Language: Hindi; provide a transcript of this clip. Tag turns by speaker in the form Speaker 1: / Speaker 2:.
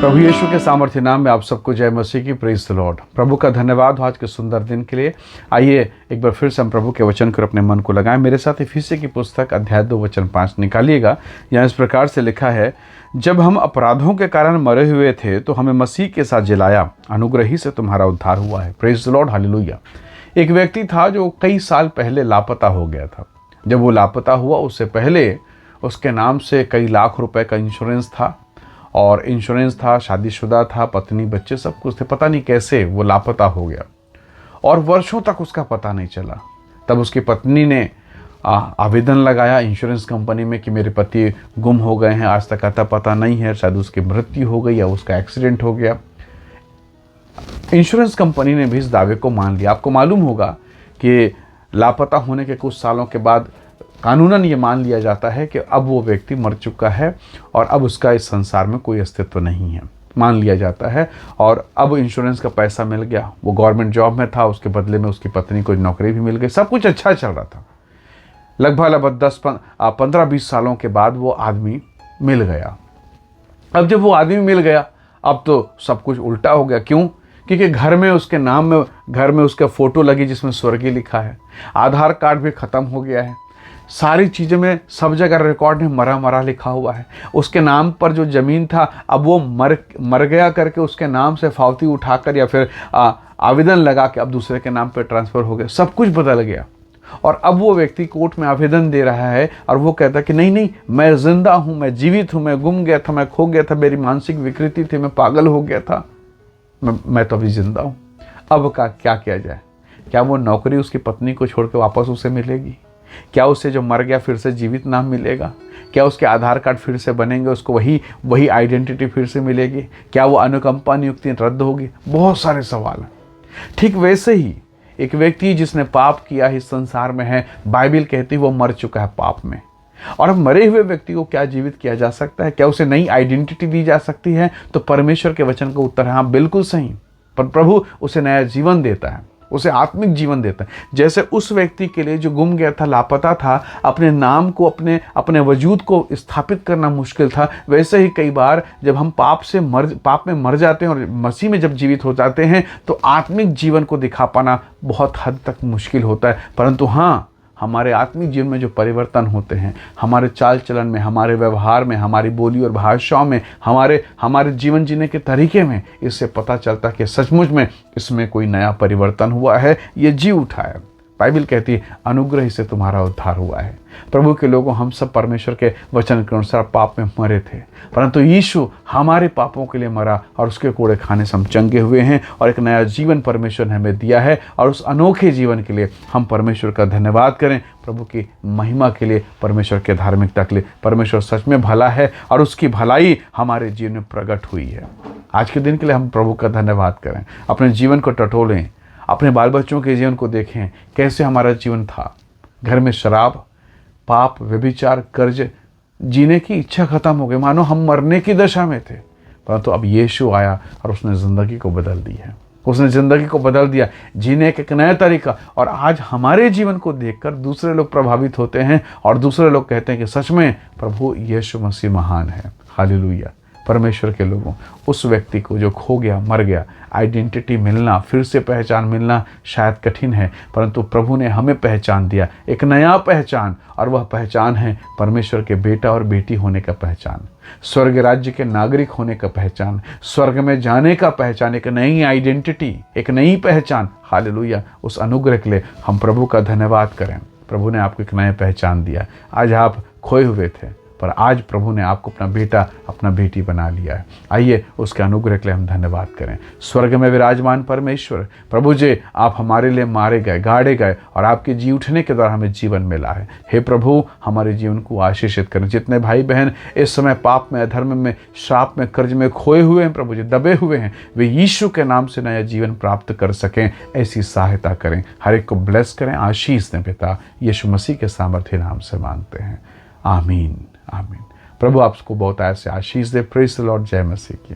Speaker 1: प्रभु यीशु के सामर्थ्य नाम में आप सबको जय मसीह की, प्रेज द लॉर्ड। प्रभु का धन्यवाद हो आज के सुंदर दिन के लिए। आइए एक बार फिर से हम प्रभु के वचन को अपने मन को लगाएं। मेरे साथ इफिसी की पुस्तक अध्याय 2 वचन 5 निकालिएगा। यहाँ इस प्रकार से लिखा है, जब हम अपराधों के कारण मरे हुए थे तो हमें मसीह के साथ जिलाया, अनुग्रह ही से तुम्हारा उद्धार हुआ है। Praise the Lord, hallelujah. एक व्यक्ति था जो कई साल पहले लापता हो गया था। जब वो लापता हुआ उससे पहले उसके नाम से कई लाख रुपए का इंश्योरेंस था, और इंश्योरेंस था, शादीशुदा था, पत्नी बच्चे सब कुछ थे। पता नहीं कैसे वो लापता हो गया और वर्षों तक उसका पता नहीं चला। तब उसकी पत्नी ने आवेदन लगाया इंश्योरेंस कंपनी में कि मेरे पति गुम हो गए हैं, आज तक आता पता नहीं है, शायद उसकी मृत्यु हो गई या उसका एक्सीडेंट हो गया। इंश्योरेंस कंपनी ने भी इस दावे को मान लिया। आपको मालूम होगा कि लापता होने के कुछ सालों के बाद कानूनन ये मान लिया जाता है कि अब वो व्यक्ति मर चुका है और अब उसका इस संसार में कोई अस्तित्व नहीं है, मान लिया जाता है। और अब इंश्योरेंस का पैसा मिल गया, वो गवर्नमेंट जॉब में था, उसके बदले में उसकी पत्नी को नौकरी भी मिल गई, सब कुछ अच्छा चल रहा था। लगभग 15-20 सालों के बाद वो आदमी मिल गया। अब जब वो आदमी मिल गया, अब तो सब कुछ उल्टा हो गया। क्यों? क्योंकि घर में उसके नाम में, घर में उसका फ़ोटो लगी जिसमें स्वर्गीय लिखा है, आधार कार्ड भी ख़त्म हो गया है, सारी चीज़ों में सब जगह रिकॉर्ड में मरा मरा लिखा हुआ है। उसके नाम पर जो ज़मीन था अब वो मर गया करके उसके नाम से फावती उठाकर या फिर आवेदन लगा के अब दूसरे के नाम पर ट्रांसफ़र हो गया, सब कुछ बदल गया। और अब वो व्यक्ति कोर्ट में आवेदन दे रहा है और वो कहता है कि नहीं, मैं ज़िंदा हूँ, मैं जीवित हूँ, मैं गुम गया था, मैं खो गया था, मेरी मानसिक विकृति थी, मैं पागल हो गया था, मैं तो अभी ज़िंदा हूँ। अब का क्या किया जाए? क्या वो नौकरी उसकी पत्नी को छोड़ के वापस उसे मिलेगी? क्या उसे जो मर गया फिर से जीवित नाम मिलेगा? क्या उसके आधार कार्ड फिर से बनेंगे, उसको वही आइडेंटिटी फिर से मिलेगी? क्या वो अनुकंपा नियुक्ति रद्द होगी? बहुत सारे सवाल हैं। ठीक वैसे ही एक व्यक्ति जिसने पाप किया इस संसार में है, बाइबल कहती है वो मर चुका है पाप में। और अब मरे हुए व्यक्ति को क्या जीवित किया जा सकता है? क्या उसे नई आइडेंटिटी दी जा सकती है? तो परमेश्वर के वचन का उत्तर है हाँ, बिल्कुल सही। पर प्रभु उसे नया जीवन देता है, उसे आत्मिक जीवन देता है। जैसे उस व्यक्ति के लिए जो गुम गया था, लापता था, अपने नाम को, अपने वजूद को स्थापित करना मुश्किल था, वैसे ही कई बार जब हम पाप में मर जाते हैं और मसीह में जब जीवित हो जाते हैं तो आत्मिक जीवन को दिखा पाना बहुत हद तक मुश्किल होता है। परंतु हाँ, हमारे आत्मिक जीवन में जो परिवर्तन होते हैं, हमारे चाल चलन में, हमारे व्यवहार में, हमारी बोली और भाषाओं में, हमारे जीवन जीने के तरीके में, इससे पता चलता है कि सचमुच में इसमें कोई नया परिवर्तन हुआ है, ये जी उठा है। बाइबल कहती है अनुग्रह से तुम्हारा उद्धार हुआ है। प्रभु के लोगों, हम सब परमेश्वर के वचन के अनुसार पाप में मरे थे, परंतु यीशु हमारे पापों के लिए मरा और उसके कूड़े खाने से हम चंगे हुए हैं और एक नया जीवन परमेश्वर ने हमें दिया है। और उस अनोखे जीवन के लिए हम परमेश्वर का धन्यवाद करें। प्रभु की महिमा के लिए, परमेश्वर के धार्मिकता के लिए। परमेश्वर सच में भला है और उसकी भलाई हमारे जीवन में प्रकट हुई है। आज के दिन के लिए हम प्रभु का धन्यवाद करें। अपने जीवन को टटोलें, अपने बाल बच्चों के जीवन को देखें, कैसे हमारा जीवन था। घर में शराब, पाप, व्यभिचार, कर्ज, जीने की इच्छा खत्म हो गई, मानो हम मरने की दशा में थे। परंतु अब यीशु आया और उसने ज़िंदगी को बदल दी है। उसने ज़िंदगी को बदल दिया, जीने का एक नया तरीका। और आज हमारे जीवन को देखकर दूसरे लोग प्रभावित होते हैं और दूसरे लोग कहते हैं कि सच में प्रभु यीशु मसीह महान है। हालेलुया। परमेश्वर के लोगों, उस व्यक्ति को जो खो गया, मर गया, आइडेंटिटी मिलना, फिर से पहचान मिलना शायद कठिन है, परंतु प्रभु ने हमें पहचान दिया, एक नया पहचान। और वह पहचान है परमेश्वर के बेटा और बेटी होने का पहचान, स्वर्ग राज्य के नागरिक होने का पहचान, स्वर्ग में जाने का पहचान, एक नई आइडेंटिटी, एक नई पहचान। हालेलुया। उस अनुग्रह के लिए हम प्रभु का धन्यवाद करें। प्रभु ने आपको एक नया पहचान दिया। आज आप खोए हुए थे, पर आज प्रभु ने आपको अपना बेटा, अपना बेटी बना लिया है। आइए उसके अनुग्रह के लिए हम धन्यवाद करें। स्वर्ग में विराजमान परमेश्वर, प्रभु जी, आप हमारे लिए मारे गए, गाड़े गए और आपके जी उठने के द्वारा हमें जीवन मिला है। हे प्रभु, हमारे जीवन को आशीषित करें। जितने भाई बहन इस समय पाप में, अधर्म में, श्राप में, कर्ज में खोए हुए हैं, प्रभु जी दबे हुए हैं, वे यीशु के नाम से नया जीवन प्राप्त कर सकें, ऐसी सहायता करें। हर एक को ब्लेस करें, आशीष दें पिता, यीशु मसीह के सामर्थ्य नाम से मांगते हैं, आमीन, आमीन। प्रभु आपको बहुत ऐसे आशीष दे। Praise the Lord. जय मसीह की।